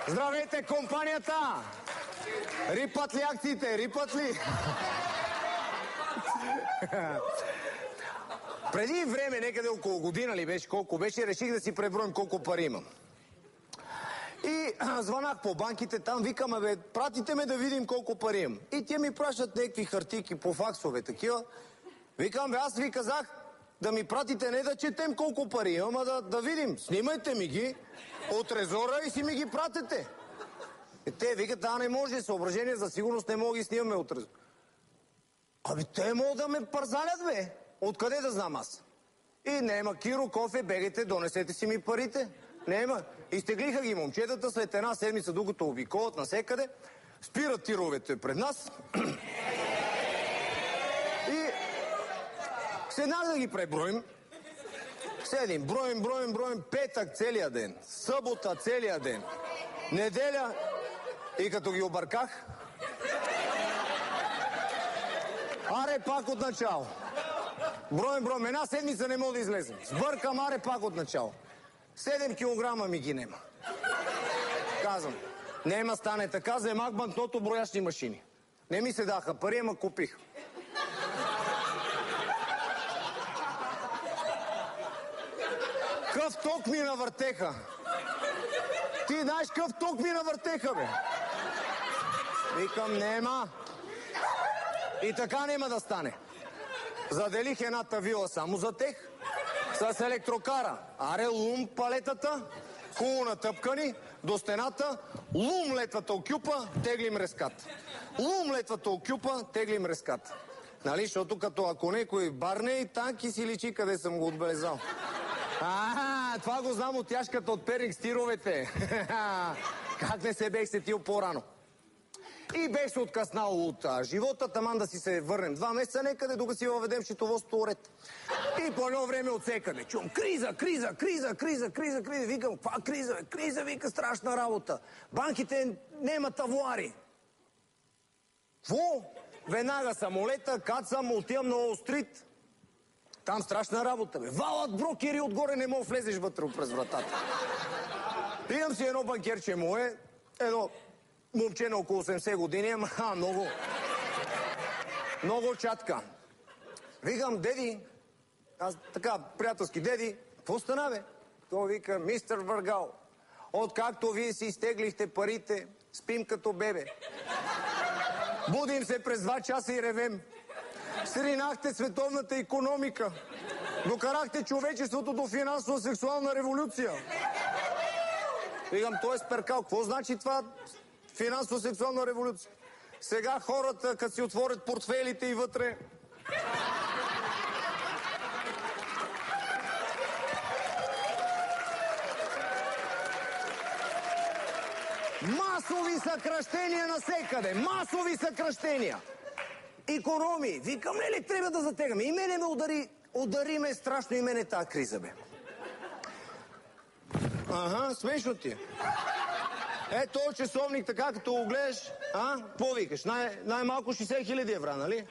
Здравейте, компанията! Рипат ли акциите? Рипат ли? Преди време, некъде около година ли беше, колко беше, реших да си преброим колко пари имам. И звънах по банките, там викаме, бе, пратите ме да видим колко пари имам. И те ми пращат някакви хартики по факсове, такива. Викам, бе, аз ви казах да ми пратите, не да четем колко пари имам, а да видим. Снимайте ми ги от трезора и си ми ги пратете. И те викат, не може, съображение за сигурност не мога ги снимаме от трезора. Абе, те могат да ме парзалят, бе. Откъде да знам аз? И нема, Киро, кофе, бегайте, донесете си ми парите. Нема. Изтеглиха ги момчетата след една седмица, докато обиколят насекъде. Спират тировете пред нас. И седнах да ги преброим. Седим, броим, петък целия ден, събота целия ден, неделя и като ги обърках, аре пак от начало. Броим, една седмица не мога да излезем. Сбъркам, аре пак от начало. 7 килограма ми ги нема. Казвам, нема стане така, вземах банкното броящи машини. Не ми се даха пари, ама купих. Къв ток ми навъртеха. Ти знаеш къв ток ми навъртеха, бе. Викам, нема. И така нема да стане. Заделих едната вила само за тех, с електрокара. Аре, лум палетата, хубаво натъпкани, до стената, лум летвата окюпа, теглим рескат. Лум летвата окюпа, теглим рескат. Нали, защото като ако некой барне и танки си личи къде съм го отбелезал. Това го знам от яшката от Перник с тировете. Как не се бех сетил по-рано. И бех се откъснал от живота, таман да си се върнем 2 месеца некъде, докато си въведем счетоводството уред. И по едно време отсекане. Чум, криза. Викам, каква криза? Криза, вика, страшна работа. Банките немат авуари. Во? Веднага самолета, кацам, отивам на Уолл-стрит. Там страшна работа, бе. Валът брокери отгоре, не мога влезеш вътре през вратата. Имам си едно банкерче мое, едно момче на около 80 години, много чатка. Викам, деди, аз така, приятелски, деди, какво стана, бе? Той вика, мистер Въргал, откакто вие си изтеглихте парите, спим като бебе. Будим се през 2 часа и ревем. Сринахте световната икономика. Докарахте човечеството до финансово-сексуална революция. Викам, той е сперкал. Какво значи това финансово-сексуална революция? Сега хората, като си отворят портфейлите и вътре... Масови съкращения насекъде! Масови съкращения! Икономии. Викам, ли трябва да затегаме? И мене ме удари ме страшно и мене тази криза, бе. Смешно ти. Този часовник, така като го гледаш, какво викаш? Най-малко 60 000 евра, нали?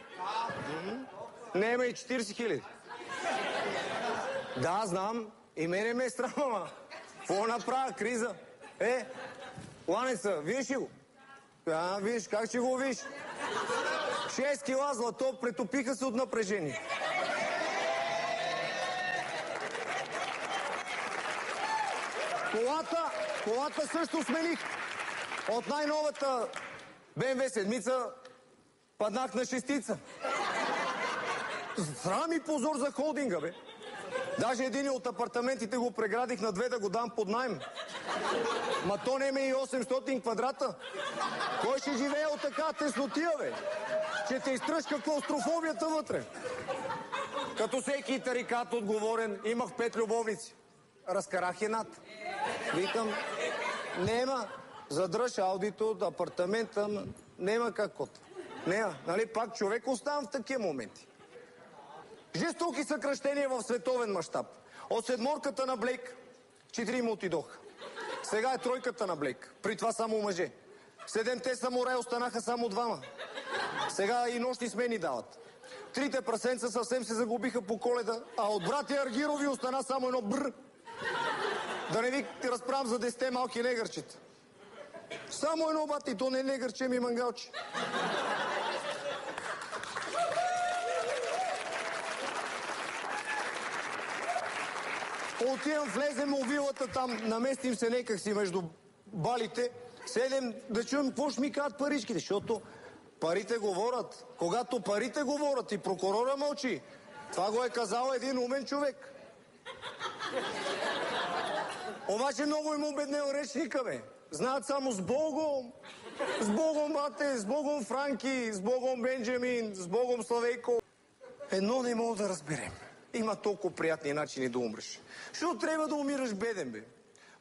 Нема и 40 000. Да, знам. И мене ме е страма. Какво направя? Криза. Ланеца, виж ли го? Виж, как ще го виж? 6 кила злато, претопиха се от напрежение. Колата също смених. От най-новата BMW седмица паднах на 6-tica. Срам и позор за холдинга, бе. Даже един от апартаментите го преградих на 2 да го дам под найем. Ма то не ме и 800 квадрата. Кой ще живее от така теснотия, бе? Че те изтръжка клаустрофобията вътре. Като всеки тарикат отговорен, имах 5 любовници. Разкарах едната. Викам, нема, задръж аудито от апартамента, нема каквото. Нема, нали, пак човек оставам в такива моменти. Жестоки съкращения в световен мащаб. От седморката на Блейк, 4 му отидоха. Сега е тройката на Блейк, при това само мъже. 7-те самураи останаха само 2. Сега и нощни смени дават. 3 прасенца съвсем се загубиха по Коледа, а от братя Аргирови остана само едно бр. Да не ви разправям за 10 малки негърчета. Само едно, бати, то не е негърче, ми мангалче. Отивам, влезем в вилата там, наместим се некак си между балите, седем да чуем какво ще ми кажат паричките, защото парите говорят. Когато парите говорят и прокурора мълчи, това го е казал един умен човек. Обаче много им обеднел речника, бе. Знаят само с Богом. С Богом, бате, с Богом Франки, с Богом Бенджамин, с Богом Славейко. Едно не мога да разберем. Има толкова приятни начини да умреш. Защото трябва да умираш беден, бе.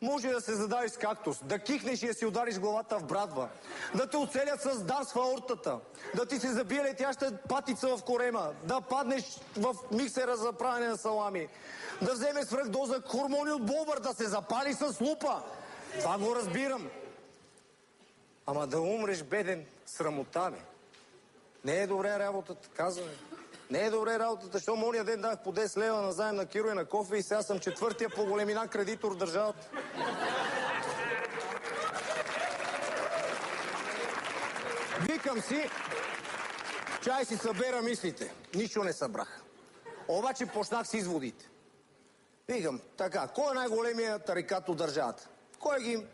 Може да се задавиш с кактус, да кихнеш и да си удариш главата в брадва, да те оцелят с дар в аортата, да ти се забие летяща патица в корема, да паднеш в миксера за правене на салами, да вземеш свръхдоза хормони от бобър, да се запали с лупа. Това го разбирам. Ама да умреш беден, срамота, бе. Не е добре работата, казваме. Не е добре работата, защото мония ден дах по 10 лева назаем на Киро и на кофе и сега съм четвъртия по големина кредитор в държавата. Викам си, чай си събера мислите. Нищо не събрах. Обаче почнах с изводите. Викам, така, кой е най-големият тарикат от държавата? Кой ги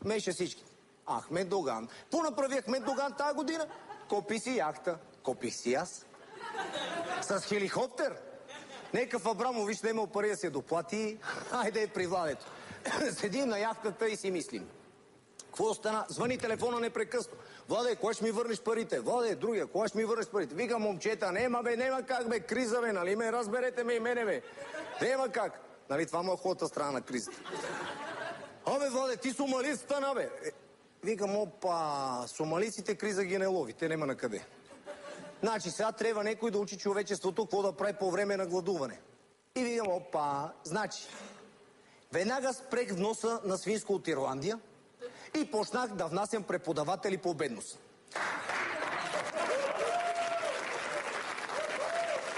меше всички? Ахмед Доган. Какво направи Ахмед Доган тази година? Купи си яхта. Купих си аз. С хеликоптер. Некъв Абрамович да имал пари да се доплати. Хайде при Владето. Седим на яхтата и си мислим. Какво стана? Звъни телефона непрекъснато. Владе, кога ще ми върнеш парите? Владе, другия, кога ще ми върнеш парите? Викам, момчета, нема бе, нема как бе, криза бе, нали ме, разберете ме и мене бе. Нема как. Нали, това му е хубавата страна на кризата. Абе, Владе, ти сомалист стана бе. Викам, опа, сомалиците криза ги не лови, те нема на къде. Значи сега трябва някой да учи човечеството какво да прави по време на гладуване. И викам, опа, значи, веднага спрех вноса на свинско от Ирландия и почнах да внасям преподаватели по бедност.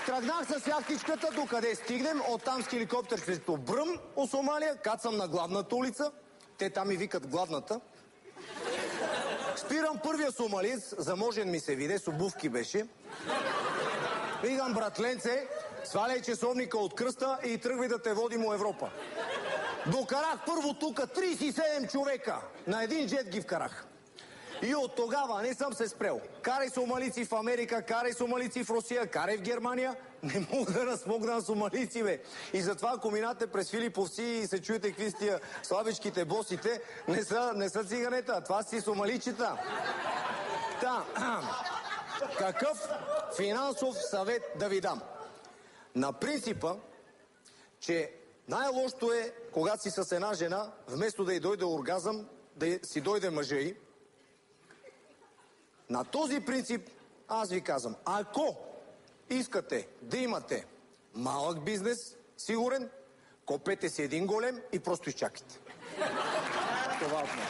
Тръгнах с яхтичката, докъде стигнем, оттам с хеликоптер срещу Бръм, от Сомалия, кацам на главната улица, те там ми викат главната. Спирам първия сомалиец, заможен ми се виде, с обувки беше. Викам, братленце, сваляй часовника от кръста и тръгвай да те водим у Европа. Докарах първо тука 37 човека. На един джет ги вкарах. И от тогава не съм се спрел. Карай сомалици в Америка, карай сомалици в Русия, карай в Германия. Не мога да размогна на сомалици, бе. И затова, ако минате през Филиповци и се чуете какви стия слабичките босите, не са циганета, това си сомаличета. Та, какъв финансов съвет да ви дам? На принципа, че най-лошото е, когато си с една жена, вместо да й дойде оргазъм, да си дойде мъжа й. На този принцип аз ви казвам, ако искате да имате малък бизнес, сигурен, купете си един голем и просто изчакайте. Това от мен.